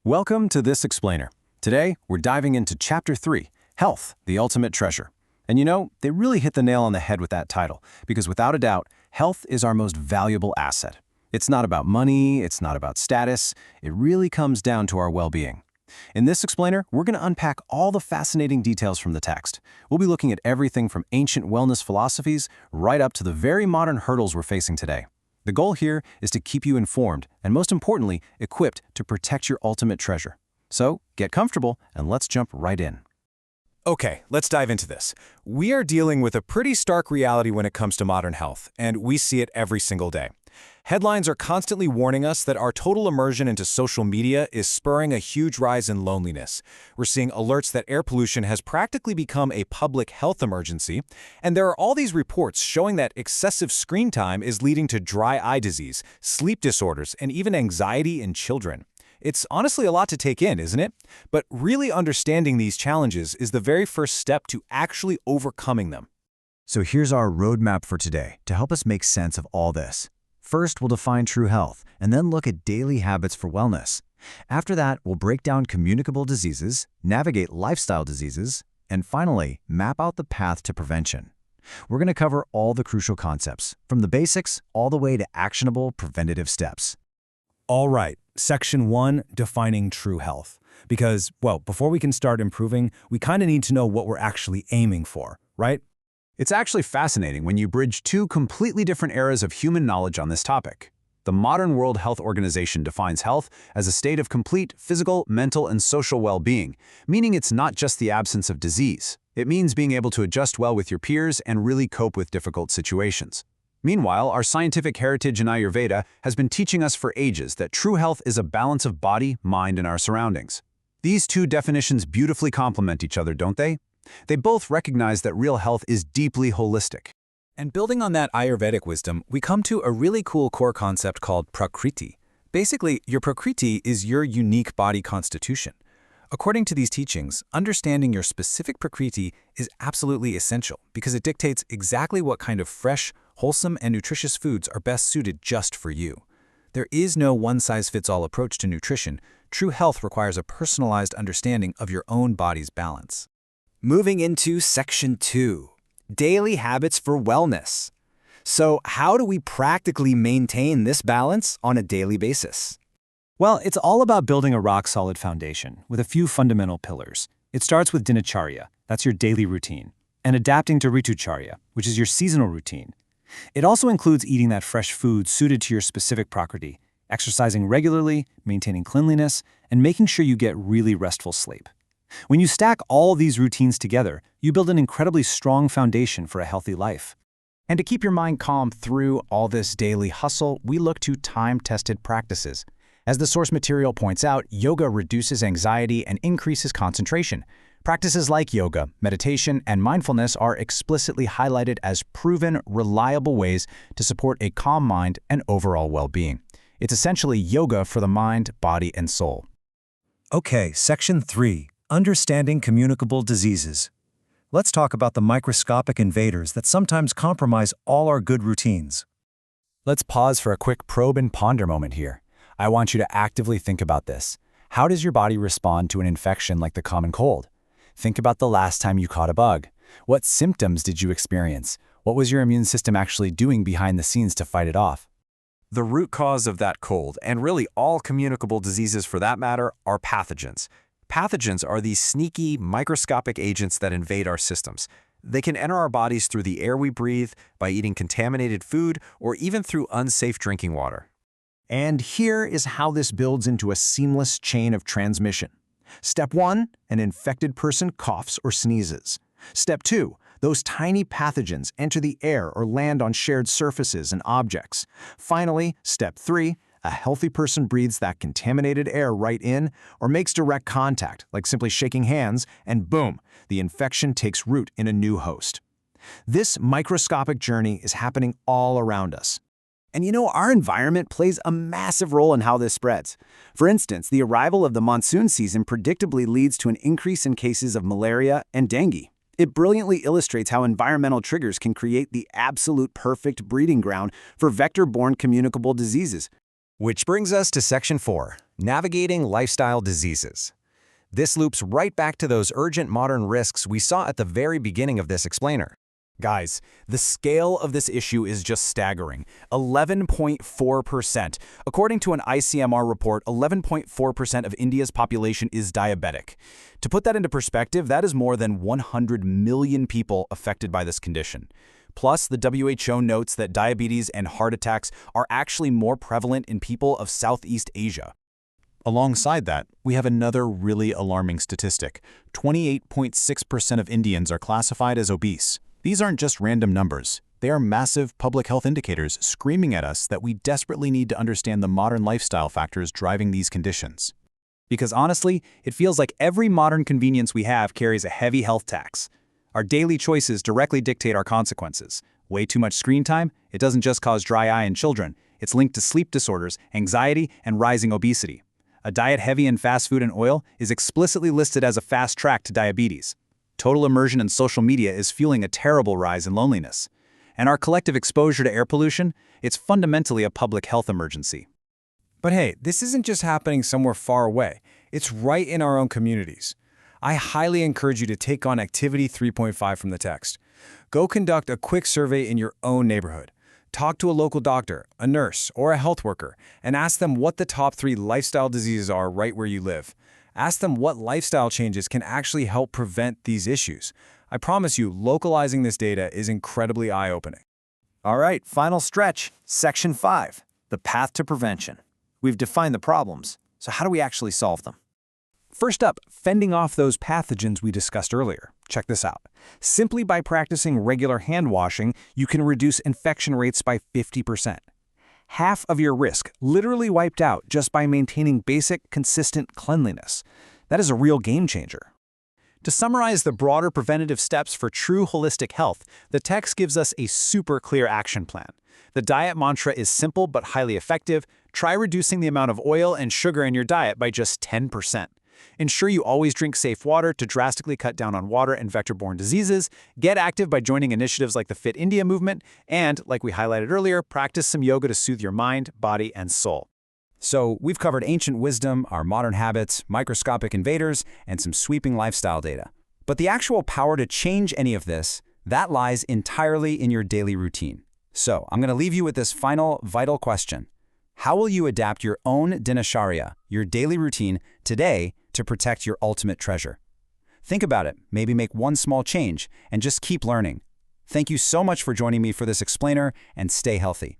Welcome to This Explainer. Today, we're diving into Chapter 3, Health, the Ultimate Treasure. And you know, they really hit the nail on the head with that title, because without a doubt, health is our most valuable asset. It's not about money, it's not about status, it really comes down to our well-being. In This Explainer, we're going to unpack all the fascinating details from the text. We'll be looking at everything from ancient wellness philosophies right up to the very modern hurdles we're facing today. The goal here is to keep you informed and, most importantly, equipped to protect your ultimate treasure. So, get comfortable and let's jump right in. Okay, let's dive into this. We are dealing with a pretty stark reality when it comes to modern health, and we see it every single day. Headlines are constantly warning us that our total immersion into social media is spurring a huge rise in loneliness. We're seeing alerts that air pollution has practically become a public health emergency, and there are all these reports showing that excessive screen time is leading to dry eye disease, sleep disorders, and even anxiety in children. It's honestly a lot to take in, isn't it? But really understanding these challenges is the very first step to actually overcoming them. So here's our roadmap for today to help us make sense of all this. First, we'll define true health, and then look at daily habits for wellness. After that, we'll break down communicable diseases, navigate lifestyle diseases, and finally, map out the path to prevention. We're going to cover all the crucial concepts, from the basics all the way to actionable preventative steps. All right, Section 1, defining true health. Because, well, before we can start improving, we kind of need to know what we're actually aiming for, right? It's actually fascinating when you bridge two completely different eras of human knowledge on this topic. The modern World Health Organization defines health as a state of complete physical, mental, and social well-being, meaning it's not just the absence of disease. It means being able to adjust well with your peers and really cope with difficult situations. Meanwhile, our scientific heritage in Ayurveda has been teaching us for ages that true health is a balance of body, mind, and our surroundings. These two definitions beautifully complement each other, don't they? They both recognize that real health is deeply holistic. And building on that Ayurvedic wisdom, we come to a really cool core concept called Prakriti. Basically, your Prakriti is your unique body constitution. According to these teachings, understanding your specific Prakriti is absolutely essential because it dictates exactly what kind of fresh, wholesome, and nutritious foods are best suited just for you. There is no one-size-fits-all approach to nutrition. True health requires a personalized understanding of your own body's balance. Moving into Section 2, Daily Habits for Wellness. So how do we practically maintain this balance on a daily basis? Well, it's all about building a rock-solid foundation with a few fundamental pillars. It starts with dinacharya, that's your daily routine, and adapting to ritucharya, which is your seasonal routine. It also includes eating that fresh food suited to your specific prakriti, exercising regularly, maintaining cleanliness, and making sure you get really restful sleep. When you stack all these routines together, you build an incredibly strong foundation for a healthy life. And to keep your mind calm through all this daily hustle, we look to time-tested practices. As the source material points out, yoga reduces anxiety and increases concentration. Practices like yoga, meditation, and mindfulness are explicitly highlighted as proven, reliable ways to support a calm mind and overall well-being. It's essentially yoga for the mind, body, and soul. Okay, Section 3, understanding communicable diseases. Let's talk about the microscopic invaders that sometimes compromise all our good routines. Let's pause for a quick probe and ponder moment here. I want you to actively think about this. How does your body respond to an infection like the common cold? Think about the last time you caught a bug. What symptoms did you experience? What was your immune system actually doing behind the scenes to fight it off? The root cause of that cold, and really all communicable diseases for that matter, are pathogens. Pathogens are these sneaky, microscopic agents that invade our systems. They can enter our bodies through the air we breathe, by eating contaminated food, or even through unsafe drinking water. And here is how this builds into a seamless chain of transmission. Step 1, an infected person coughs or sneezes. Step 2, those tiny pathogens enter the air or land on shared surfaces and objects. Finally, Step 3, a healthy person breathes that contaminated air right in or makes direct contact, like simply shaking hands, and boom, the infection takes root in a new host. This microscopic journey is happening all around us. And you know, our environment plays a massive role in how this spreads. For instance, the arrival of the monsoon season predictably leads to an increase in cases of malaria and dengue. It brilliantly illustrates how environmental triggers can create the absolute perfect breeding ground for vector-borne communicable diseases. Which brings us to Section 4, Navigating Lifestyle Diseases. This loops right back to those urgent modern risks we saw at the very beginning of this explainer. Guys, the scale of this issue is just staggering. 11.4%. According to an ICMR report, 11.4% of India's population is diabetic. To put that into perspective, that is more than 100 million people affected by this condition. Plus, the WHO notes that diabetes and heart attacks are actually more prevalent in people of Southeast Asia. Alongside that, we have another really alarming statistic. 28.6% of Indians are classified as obese. These aren't just random numbers. They are massive public health indicators screaming at us that we desperately need to understand the modern lifestyle factors driving these conditions. Because honestly, it feels like every modern convenience we have carries a heavy health tax. Our daily choices directly dictate our consequences. Way too much screen time? It doesn't just cause dry eye in children. It's linked to sleep disorders, anxiety, and rising obesity. A diet heavy in fast food and oil is explicitly listed as a fast track to diabetes. Total immersion in social media is fueling a terrible rise in loneliness. And our collective exposure to air pollution, it's fundamentally a public health emergency. But hey, this isn't just happening somewhere far away. It's right in our own communities. I highly encourage you to take on Activity 3.5 from the text. Go conduct a quick survey in your own neighborhood. Talk to a local doctor, a nurse, or a health worker, and ask them what the top 3 lifestyle diseases are right where you live. Ask them what lifestyle changes can actually help prevent these issues. I promise you, localizing this data is incredibly eye-opening. All right, final stretch, Section 5, the path to prevention. We've defined the problems, so how do we actually solve them? First up, fending off those pathogens we discussed earlier. Check this out. Simply by practicing regular hand washing, you can reduce infection rates by 50%. Half of your risk literally wiped out just by maintaining basic, consistent cleanliness. That is a real game changer. To summarize the broader preventative steps for true holistic health, the text gives us a super clear action plan. The diet mantra is simple but highly effective. Try reducing the amount of oil and sugar in your diet by just 10%. Ensure you always drink safe water to drastically cut down on water and vector-borne diseases. Get active by joining initiatives like the Fit India movement. And, like we highlighted earlier, practice some yoga to soothe your mind, body, and soul. So, we've covered ancient wisdom, our modern habits, microscopic invaders, and some sweeping lifestyle data. But the actual power to change any of this, that lies entirely in your daily routine. So, I'm going to leave you with this final, vital question. How will you adapt your own dinacharya, your daily routine, today to protect your ultimate treasure? Think about it, maybe make one small change, and just keep learning. Thank you so much for joining me for this explainer, and stay healthy.